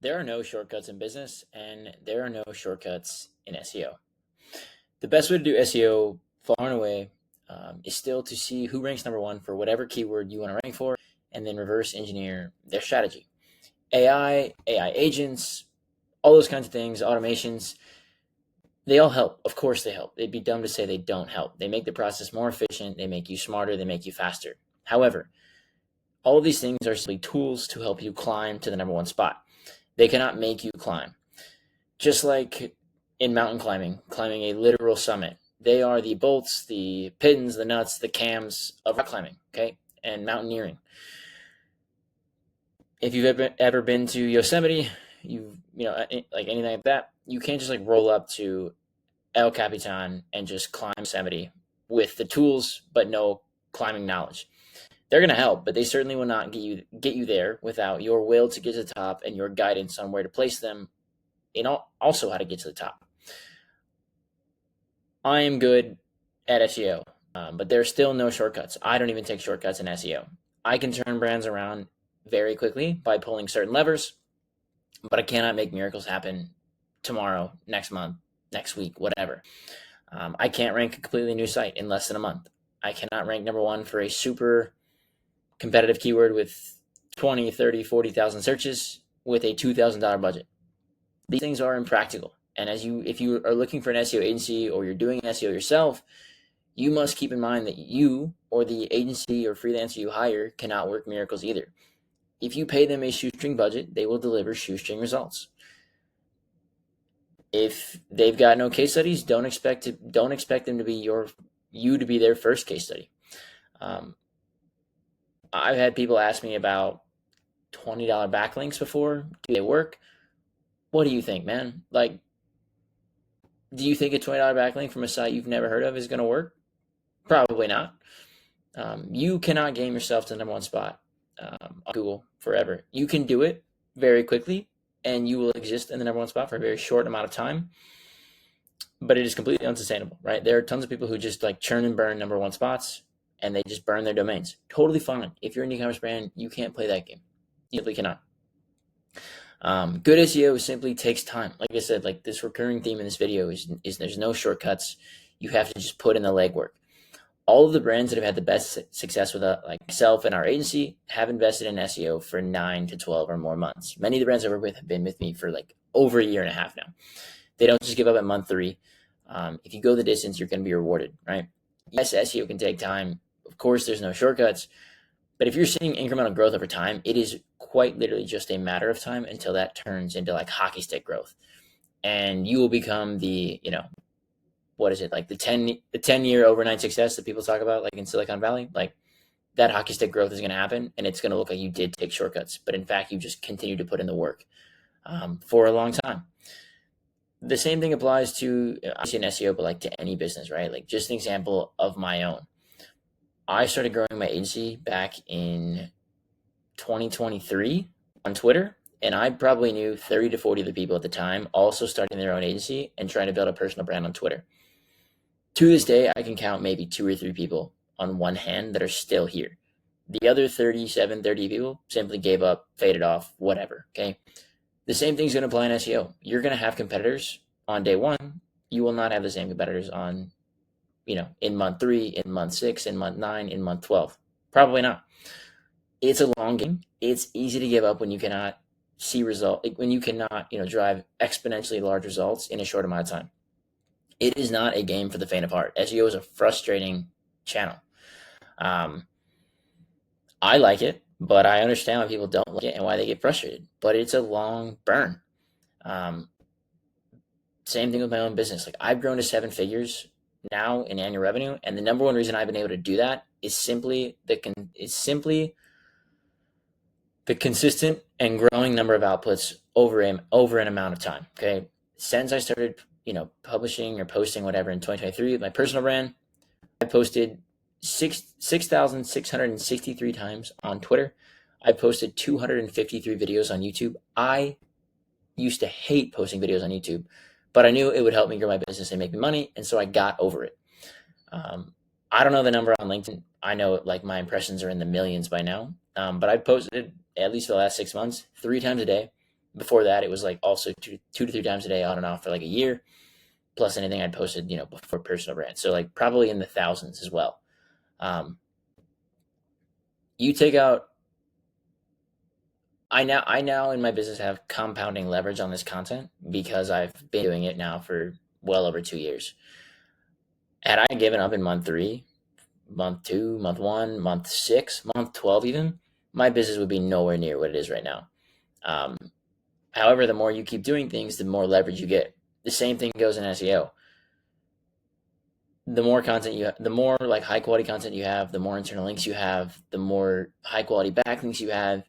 There are no shortcuts in business, and there are no shortcuts in SEO. The best way to do SEO, far and away, is still to see who ranks number one for whatever keyword you want to rank for, and then reverse engineer their strategy. AI agents, all those kinds of things, automations, they all help. Of course they help. It'd be dumb to say they don't help. They make the process more efficient, they make you smarter, they make you faster. However, all of these things are simply tools to help you climb to the number one spot. They cannot make you climb. Just like in mountain climbing a literal summit, they are the bolts, the pins, the nuts, the cams of rock climbing, okay, and mountaineering. If you've ever been to Yosemite, like anything like that, you can't just like roll up to El Capitan and just climb Yosemite with the tools but no climbing knowledge. They're going to help, but they certainly will not get you there without your will to get to the top and your guidance on where to place them, and also how to get to the top. I am good at SEO, but there's still no shortcuts. I don't even take shortcuts in SEO. I can turn brands around very quickly by pulling certain levers, but I cannot make miracles happen tomorrow, next month, next week, whatever. I can't rank a completely new site in less than a month. I cannot rank number one for a super competitive keyword with 20, 30, 40,000 searches with a $2,000 budget. These things are impractical. And if you are looking for an SEO agency or you're doing SEO yourself, you must keep in mind that you or the agency or freelancer you hire cannot work miracles either. If you pay them a shoestring budget, they will deliver shoestring results. If they've got no case studies, don't expect them to be you to be their first case study. I've had people ask me about $20 backlinks before. Do they work? What do you think, man? Like, do you think a $20 backlink from a site you've never heard of is going to work? Probably not. You cannot game yourself to the number one spot on Google forever. You can do it very quickly, and you will exist in the number one spot for a very short amount of time, but it is completely unsustainable, right? There are tons of people who just like churn and burn number one spots, and they just burn their domains. Totally fine. If you're an e-commerce brand, you can't play that game. You simply cannot. Good SEO simply takes time. Like I said, like this recurring theme in this video is there's no shortcuts. You have to just put in the legwork. All of the brands that have had the best success with like myself and our agency have invested in SEO for 9 to 12 or more months. Many of the brands I work with have been with me for like over a year and a half now. They don't just give up at month 3. If you go the distance, you're going to be rewarded, right? Yes, SEO can take time. Of course, there's no shortcuts. But if you're seeing incremental growth over time, it is quite literally just a matter of time until that turns into like hockey stick growth. And you will become the, what is it, like the 10-year overnight success that people talk about, like in Silicon Valley? Like that hockey stick growth is going to happen, and it's going to look like you did take shortcuts. But in fact, you just continue to put in the work for a long time. The same thing applies to obviously an SEO, but like to any business, right? Like just an example of my own. I started growing my agency back in 2023 on Twitter, and I probably knew 30 to 40 of the people at the time also starting their own agency and trying to build a personal brand on Twitter. To this day, I can count maybe 2 or 3 people on one hand that are still here. The other 30 people simply gave up, faded off, whatever, okay? The same thing's going to apply in SEO. You're going to have competitors on day 1. You will not have the same competitors on in month 3, in month 6, in month 9, in month 12. Probably not. It's a long game. It's easy to give up when you cannot see result, when you cannot, drive exponentially large results in a short amount of time. It is not a game for the faint of heart. SEO is a frustrating channel. I like it, but I understand why people don't like it and why they get frustrated. But it's a long burn. Same thing with my own business. Like I've grown to 7 figures now in annual revenue, and the number one reason I've been able to do that is simply the consistent and growing number of outputs over an amount of time. Okay, since I started, publishing or posting whatever in 2023 with my personal brand, I posted 6,663 times on Twitter. I posted 253 videos on YouTube. I used to hate posting videos on YouTube, but I knew it would help me grow my business and make me money, and so I got over it. I don't know the number on LinkedIn. I know like my impressions are in the millions by now, but I've posted at least for the last 6 months 3 times a day, Before that, it was like also two to three times a day on and off for like a year, plus anything I'd posted, before personal brand. So like probably in the thousands as well. You take out, I now in my business have compounding leverage on this content because I've been doing it now for well over 2 years. Had I given up in month 3, month 2, month 1, month 6, month 12 even, my business would be nowhere near what it is right now. Um, However, the more you keep doing things, the more leverage you get. The same thing goes in SEO. The more content the more like high quality content you have, the more internal links you have, the more high quality backlinks you have,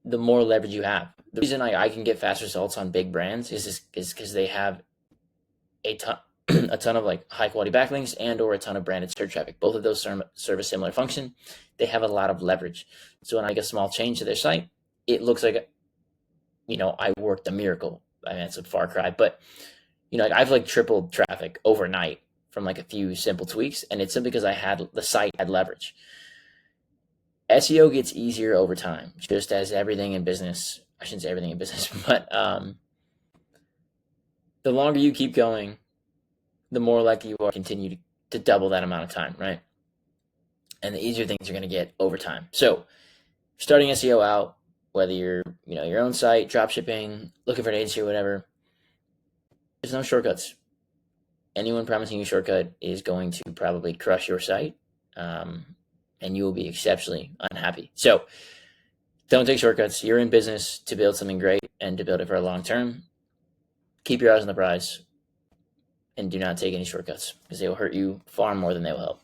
the more leverage you have. The reason I can get fast results on big brands is because they have a ton a ton of like high quality backlinks and or a ton of branded search traffic. Both of those serve a similar function. They have a lot of leverage. So when I make a small change to their site, it looks like I worked a miracle. I mean, it's a far cry, but I've like tripled traffic overnight from like a few simple tweaks, and it's simply because the site had leverage. SEO gets easier over time, just as everything in business. I shouldn't say everything in business, but the longer you keep going, the more likely you are to continue to double that amount of time, right? And the easier things are going to get over time. So, starting SEO out, whether you're your own site, drop shipping, looking for an agency or whatever, there's no shortcuts. Anyone promising you a shortcut is going to probably crush your site, and you will be exceptionally unhappy. So don't take shortcuts. You're in business to build something great and to build it for a long term. Keep your eyes on the prize and do not take any shortcuts because they will hurt you far more than they will help.